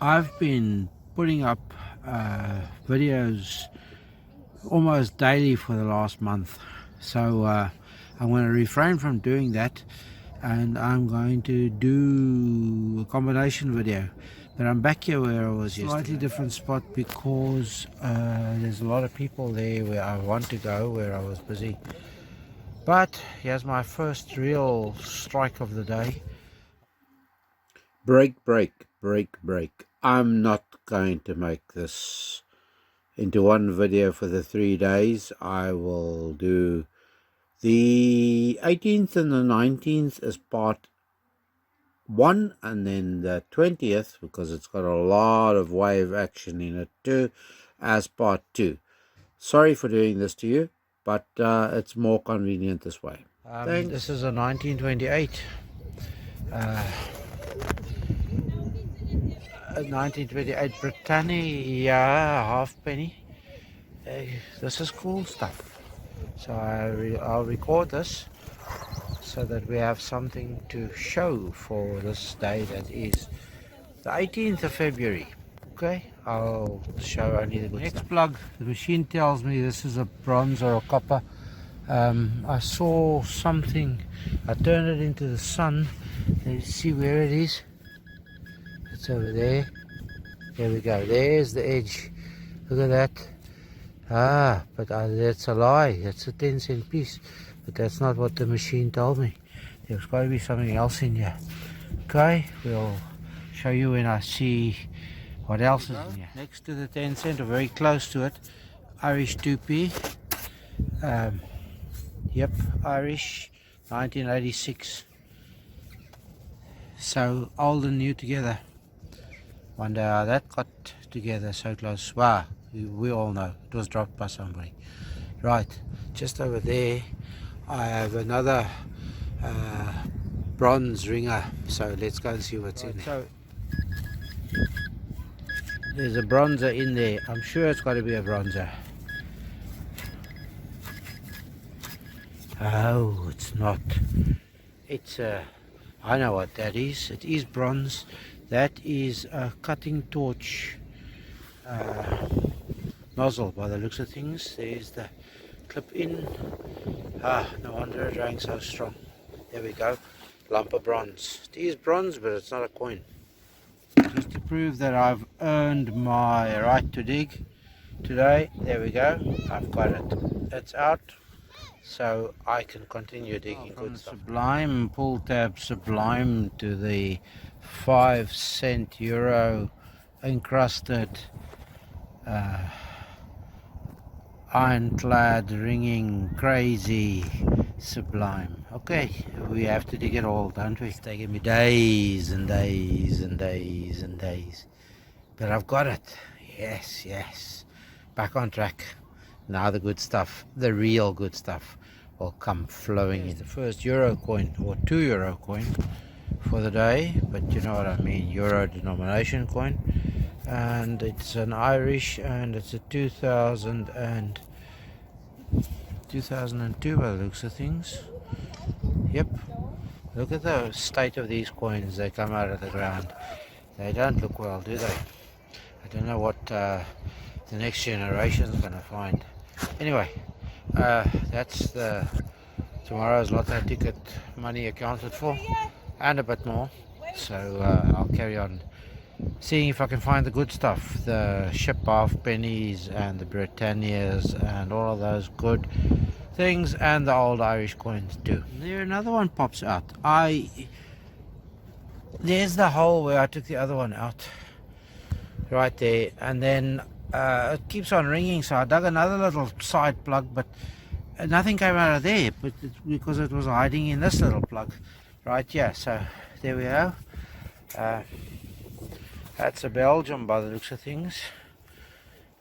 I've been putting up videos almost daily for the last month, so I'm going to refrain from doing that, and I'm going to do a combination video. But I'm back here where I was yesterday. Slightly different spot because there's a lot of people there where I want to go, where I was busy. But here's my first real strike of the day. Break. I'm not going to make this into one video for the 3 days. I will do the 18th and the 19th as part 1, and then the 20th, because it's got a lot of wave action in it too, as part 2. Sorry for doing this to you, but it's more convenient this way. This is a 1928 1928 Britannia halfpenny. This is cool stuff, so I'll record this so that we have something to show for this day, that is the 18th of February. Okay, I'll show only the good next stuff. Plug, the machine tells me this is a bronze or a copper. I saw something, I turned it into the sun. Let's see where it is. It's over there. There we go. There's the edge. Look at that. But that's a lie. That's a 10-cent piece. But that's not what the machine told me. There's got to be something else in here. Okay, we'll show you when I see what else is in here. Next to the 10 cent, or very close to it, Irish 2p. Yep, Irish, 1986. So old and new together. Wonder how that got together so close. Wow, we all know it was dropped by somebody. Right, just over there I have another bronze ringer, so let's go and see what's in there. So there's a bronzer in there. I'm sure it's got to be a bronzer. Oh, it's not. It's I know what that is. It is bronze. That is a cutting torch nozzle by the looks of things. There's the clip in. No wonder it rang so strong. There we go. Lump of bronze. It is bronze, but it's not a coin. Just to prove that I've earned my right to dig today, there we go. I've got it. It's out, so I can continue digging. Good stuff. Sublime pull tab Sublime to the 5-cent euro encrusted ironclad ringing crazy Sublime. Okay, we have to dig it all, don't we? It's taken me days and days and days and days, but I've got it. Yes, back on track. Now the good stuff, the real good stuff, will come flowing in. The first euro coin, or 2 euro coin for the day, but you know what I mean, euro denomination coin. And it's an Irish, and it's a 2002 by the looks of things. Yep, look at the state of these coins. They come out of the ground. They don't look well, do they? I don't know what the next generation is going to find. Anyway, that's the tomorrow's lotto ticket money accounted for, and a bit more. So I'll carry on seeing if I can find the good stuff, the ship half pennies and the Britannias and all of those good things, and the old Irish coins too. There another one pops out. There's the hole where I took the other one out, right there, and then it keeps on ringing, so I dug another little side plug, but nothing came out of there, but because it was hiding in this little plug right here. So there we go. That's a Belgium by the looks of things,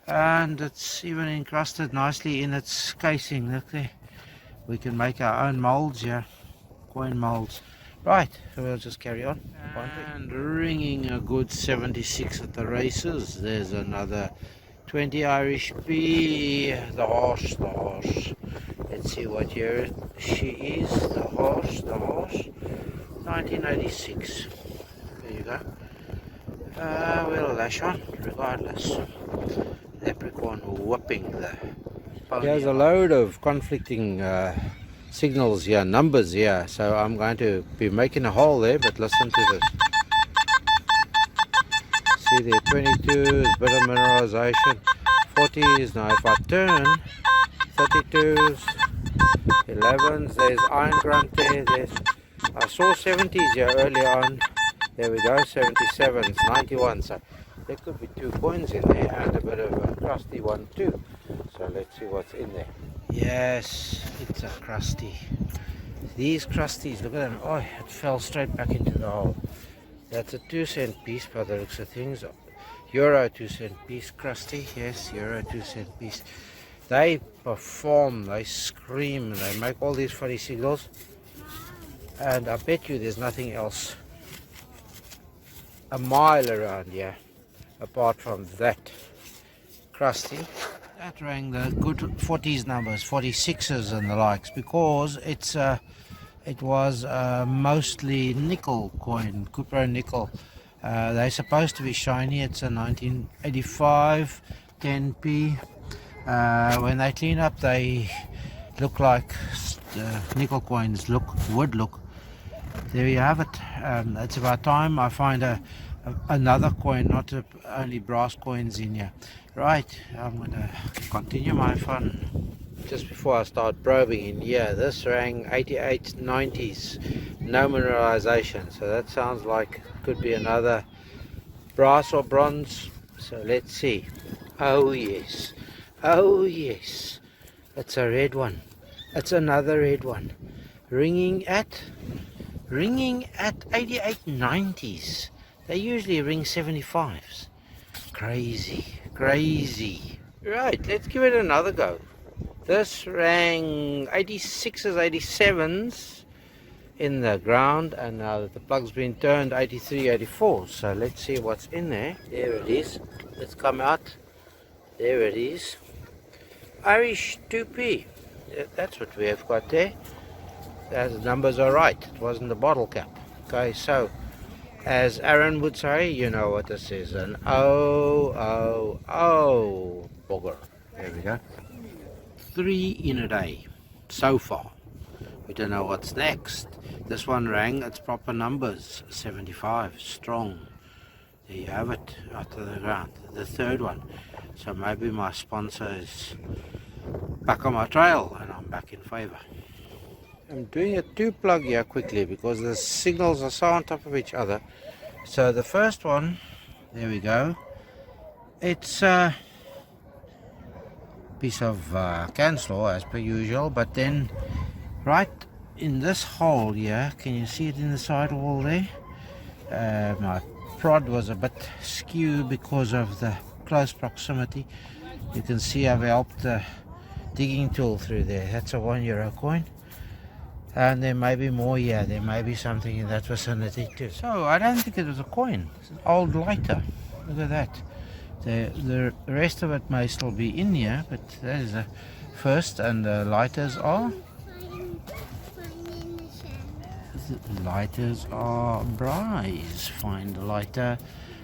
and it's even encrusted nicely in its casing. Look there, we can make our own molds here, coin molds. Right, so we'll just carry on. And ringing a good 76 at the races. There's another 20 Irish B, the horse. Let's see what year she is. The horse, 1986. There you go. We'll lash on regardless. Leprechaun whooping the pony. There's a load of conflicting signals here, numbers here, so I'm going to be making a hole there, but listen to this. See there, 22 is bit of mineralization, 40 is, now if I turn, 32s, 11s, there's iron grunt there, I saw 70s here earlier on, there we go, 77s, 91, so there could be 2 coins in there and a bit of a crusty one too, so let's see what's in there. Yes, it's a crusty. These crusties, look at them, oh, it fell straight back into the hole. That's a 2-cent piece by the looks of things. Euro 2-cent piece, crusty, yes, Euro 2-cent piece. They perform, they scream, they make all these funny signals. And I bet you there's nothing else a mile around here apart from that crusty. That rang the good 40s numbers, 46s and the likes, because it was mostly nickel coin, Cupro nickel. They're supposed to be shiny. It's a 1985 10p. When they clean up, they look like nickel coins would look. There you have it. It's about time I find another coin, not only brass coins in here. Right, I'm going to continue my fun. Just before I start probing in here, this rang 88 90s, no mineralization, so that sounds like could be another brass or bronze, so let's see. Oh yes, oh yes, it's a red one, it's another red one, ringing at 88 90s. They usually ring 75s. Crazy. Right, let's give it another go. This rang 86s, 87s in the ground, and now that the plug's been turned, 83, 84. So let's see what's in there. There it is. Let's come out. There it is. Irish 2p. That's what we have got there. The numbers are right. It wasn't the bottle cap. Okay, so as Aaron would say, you know what this is. An oh bugger. There we go. 3 in a day so far. We don't know what's next. This one rang its proper numbers, 75 strong. There you have it, out of the ground. The third one. So maybe my sponsor is back on my trail and I'm back in favor. I'm doing a 2-plug here quickly because the signals are so on top of each other. So the first one, there we go. It's piece of can-slaw as per usual, but then right in this hole here, can you see it in the side wall there? My prod was a bit skew because of the close proximity. You can see I've helped the digging tool through there. That's a €1 coin, and there may be more here. There may be something in that vicinity too. So I don't think it was a coin. It's an old lighter. Look at that. The rest of it may still be in here, but that is the first, and the lighters are braais. Find a lighter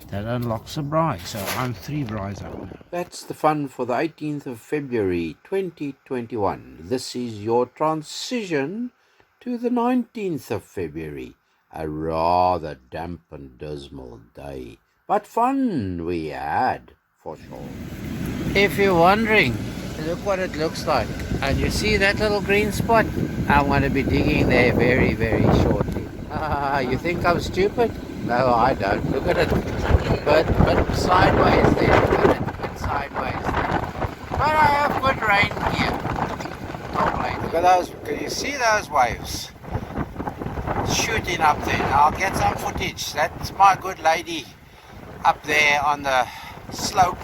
that unlocks a braai. So I'm 3 braais up now. That's the fun for the 18th of February 2021. This is your transition to the 19th of February. A rather damp and dismal day, but fun we had, for sure. If you're wondering, look what it looks like. And you see that little green spot? I'm going to be digging there very, very shortly. You think I'm stupid? No, I don't. Look at it. But sideways there. Look at it. Bit sideways there. But I have good rain here. Look at those. Can you see those waves? Shooting up there. I'll get some footage. That's my good lady up there on the slope.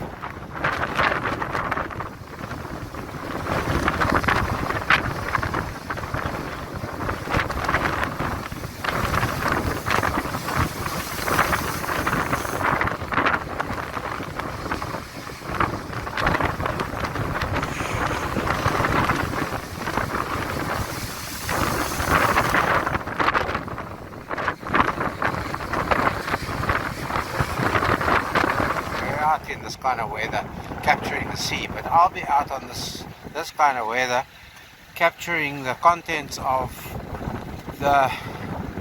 out in this kind of weather capturing the sea, but I'll be out on this kind of weather capturing the contents of the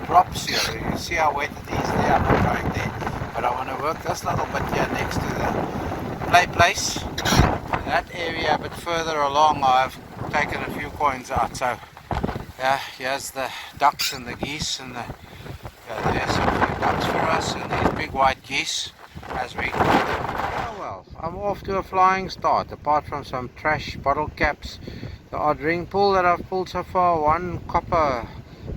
drops here. You see how wet it is there? I'm not going there, but I want to work this little bit here next to the play place. That area a bit further along, I've taken a few coins out. So yeah, here's the ducks and the geese, and there's a few ducks for us, and these big white geese, as we call them. Oh well, I'm off to a flying start. Apart from some trash bottle caps, the odd ring pull that I've pulled so far, one copper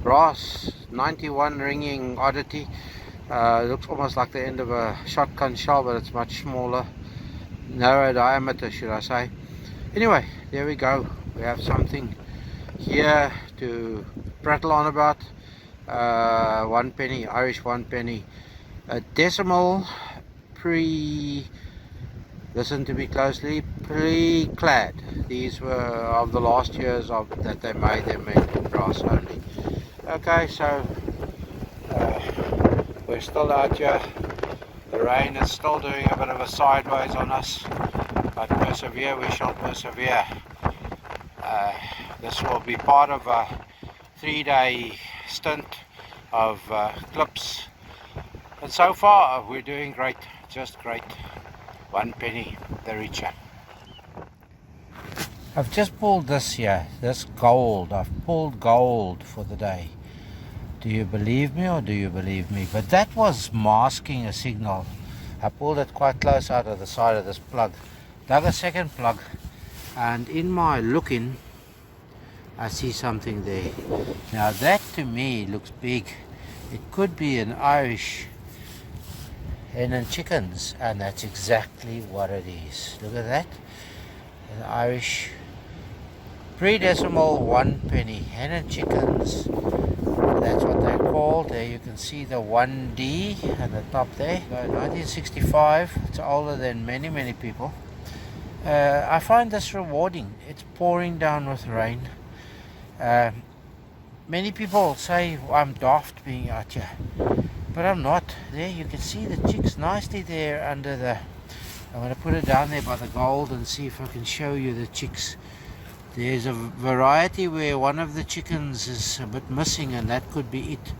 brass 91 ringing oddity. It looks almost like the end of a shotgun shell, but it's much smaller, narrow diameter, should I say. Anyway, there we go. We have something here to prattle on about. 1 penny, Irish 1 penny, a decimal, listen to me closely, pre-clad. These were of the last years that they made them in brass only. Okay, so we're still out here. The rain is still doing a bit of a sideways on us, but persevere, we shall persevere. This will be part of a 3-day stint of clips, and so far we're doing great, just great. 1 penny, the richer. I've just pulled this here, this gold. I've pulled gold for the day. Do you believe me or do you believe me? But that was masking a signal. I pulled it quite close out of the side of this plug, dug a second plug, and in my looking I see something there. Now that to me looks big. It could be an Irish hen and chickens, and that's exactly what it is. Look at that, an Irish pre-decimal 1 penny hen and chickens. That's what they're called. There you can see the 1D at the top there. 1965. It's older than many people. I find this rewarding. It's pouring down with rain. Many people say I'm daft being out here, but I'm not. There you can see the chicks nicely there under the... I'm going to put it down there by the gold and see if I can show you the chicks. There's a variety where one of the chickens is a bit missing, and that could be it.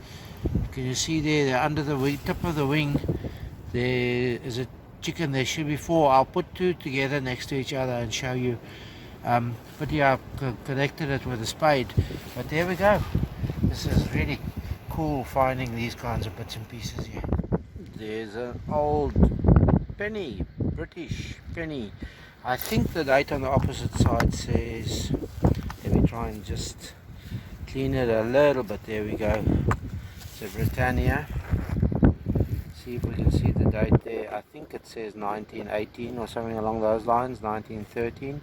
Can you see there, they're under the tip of the wing? There is a chicken. There should be 4. I'll put 2 together next to each other and show you. But yeah, I've connected it with a spade. But there we go. This is really cool finding these kinds of bits and pieces here. There's an old penny, British penny. I think the date on the opposite side says, let me try and just clean it a little bit. There we go. It's a Britannia. See if we can see the date there. I think it says 1918 or something along those lines, 1913.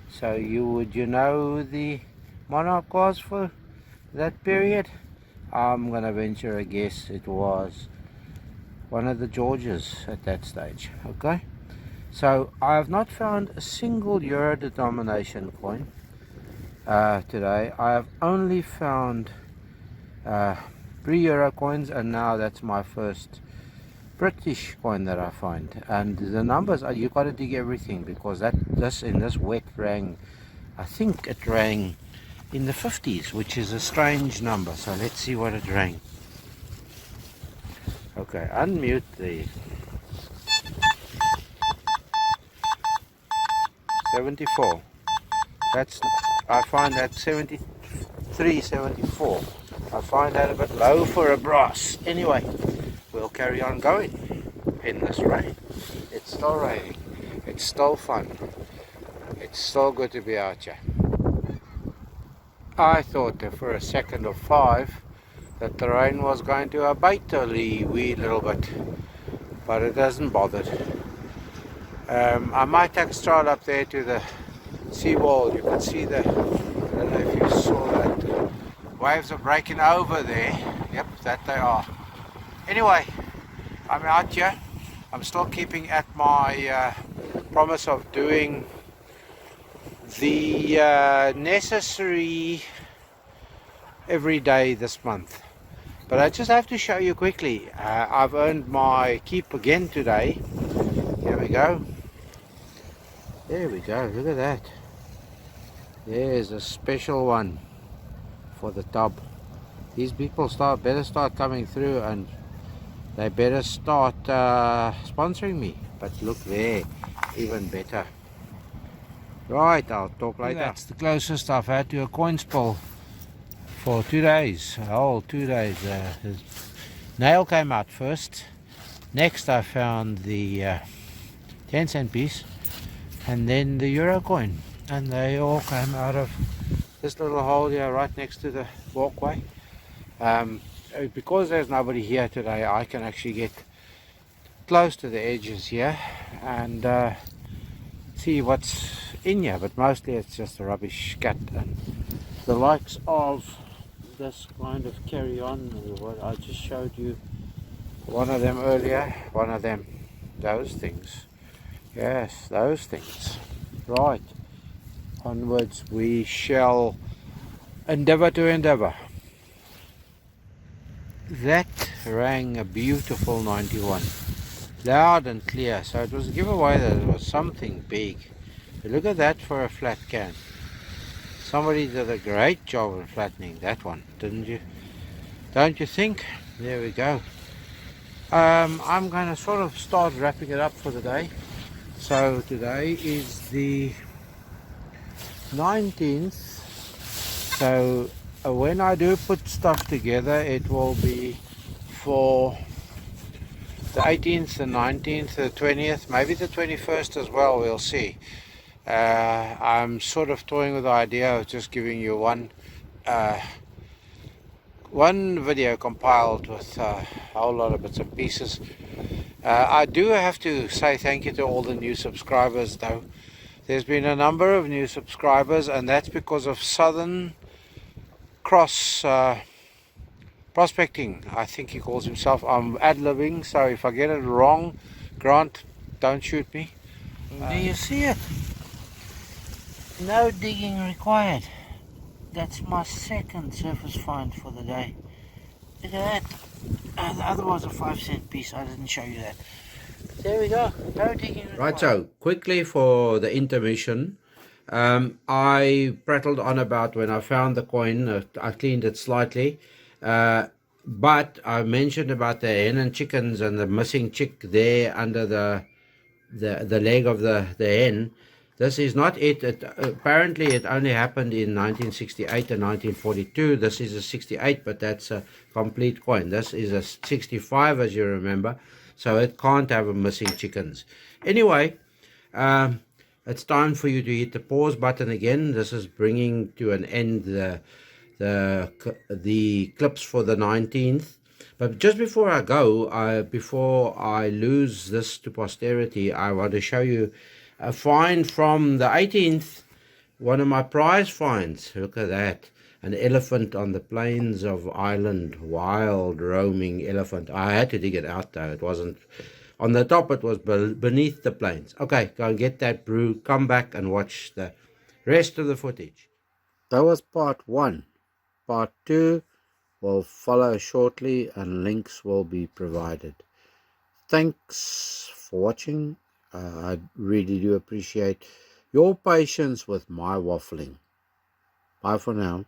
So you know the monarch was for that period? I'm going to venture a guess it was one of the Georges at that stage. Okay, so I have not found a single euro denomination coin today. I have only found 3 euro coins, and now that's my first British coin that I find. And the numbers are, you got to dig everything, because this in this wet rang, I think it rang in the 50s, which is a strange number. So let's see what it rang. Okay, unmute the 74. That's, I find that 73, 74. I find that a bit low for a brass. Anyway, we'll carry on going in this rain. It's still raining. It's still fun. It's still good to be out here. I thought that for a second or 5 that the rain was going to abate a wee little bit, but it hasn't bothered. I might take a stroll up there to the seawall. You can see I don't know if you saw that, waves are breaking over there. Yep, that they are. Anyway, I'm out here. I'm still keeping at my promise of doing the necessary every day this month. But I just have to show you quickly. I've earned my keep again today. Here we go. There we go. Look at that. There's a special one for the tub. These people better start coming through, and they better start sponsoring me. But look there, even better. Right, I'll talk later. That's the closest I've had to a coin spill for 2 days. A whole 2 days. The nail came out first. Next I found the 10-cent piece, and then the euro coin, and they all came out of this little hole here right next to the walkway. Because there's nobody here today, I can actually get close to the edges here and see what's in here, but mostly it's just a rubbish scat, and the likes of this kind of carry on, what I just showed you, one of them earlier, one of them, those things, yes, those things. Right, onwards we shall endeavor to endeavor. That rang a beautiful 91, loud and clear, so it was a giveaway that it was something big. Look at that for a flat can. Somebody did a great job of flattening that one, didn't you? Don't you think? There we go. I'm going to sort of start wrapping it up for the day. So today is the 19th. So when I do put stuff together, it will be for the 18th, the 19th, the 20th, maybe the 21st as well, we'll see. I'm sort of toying with the idea of just giving you one video compiled with a whole lot of bits and pieces. I do have to say thank you to all the new subscribers though. There's been a number of new subscribers, and that's because of Southern Cross Prospecting, I think he calls himself. I'm ad-libbing, so if I get it wrong, Grant, don't shoot me. Do you see it? No digging required. That's my second surface find for the day. Look at that. The other was a 5-cent piece. I didn't show you that. There we go. No digging required. Right, so quickly for the intermission. I prattled on about when I found the coin. I cleaned it slightly. But I mentioned about the hen and chickens and the missing chick there under the leg of the hen. This is not it. Apparently it only happened in 1968 and 1942. This is a 68, but that's a complete coin. This is a 65, as you remember, so it can't have a missing chickens. Anyway, it's time for you to hit the pause button again. This is bringing to an end the clips for the 19th. But just before I go, before I lose this to posterity, I want to show you a find from the 18th, one of my prize finds. Look at that, an elephant on the plains of Ireland, wild roaming elephant. I had to dig it out though, it wasn't on the top, it was beneath the plains. Okay, go and get that brew, come back and watch the rest of the footage. That was part 1. Part 2 will follow shortly and links will be provided. Thanks for watching. I really do appreciate your patience with my waffling. Bye for now.